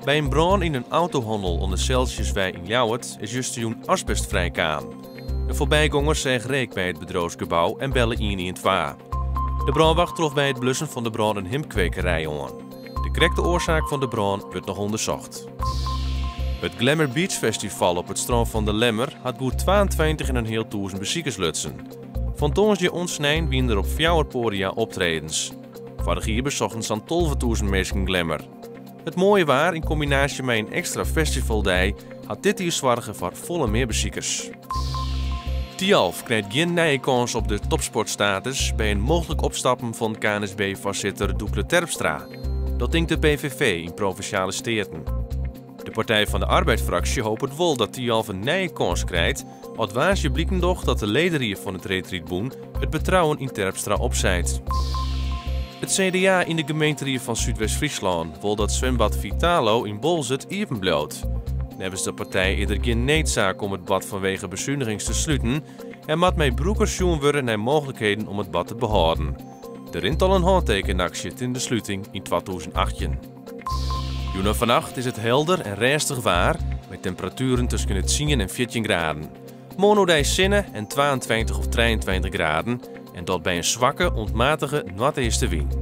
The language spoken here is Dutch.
Bij een brand in een autohandel onder Celsiuswijk in Ljouwert is juist asbest vrijkaan. De voorbijgangers zeggen reek bij het bedrijfsgebouw en bellen 112. De brandwacht trof bij het blussen van de brand een hemkwekerij aan. De correcte oorzaak van de brand wordt nog onderzocht. Het Glamour Beach Festival op het strand van de Lemmer had goed 22.500 bezoekers lutsen. Van donderdag ontsnijn wien er op 4 podia optredens. Vorig jaar bezochten zo'n 12.000 mensen Glamour. Het mooie waar, in combinatie met een extra festivaldag, had dit hier zorgen voor volle meer bezoekers. Tialf krijgt geen nieuwe kans op de topsportstatus bij een mogelijk opstappen van KNSB-voorzitter Doekle Terpstra. Dat denkt de PVV in Provinciale Staten. De Partij van de Arbeid-fractie hoopt wel dat Tialf een nieuwe kans krijgt, want waasje blijkt toch dat de leden van het Retreatboen het betrouwen in Terpstra opzijt. Het CDA in de gemeente van Zuidwest-Friesland wil dat zwembad Vitalo in Bolzet even blijft. Nevens de partij eerder geen noodzaak om het bad vanwege bezuinigings te sluiten en moet met broekers zoeken worden naar mogelijkheden om het bad te behouden. Er is al een handtekenactie in de sluiting in 2018. Vannacht is het helder en rustig waar, met temperaturen tussen het 10 en 14 graden. Morgen zinnen en 22 of 23 graden en dat bij een zwakke, ontmatige noordestenwind.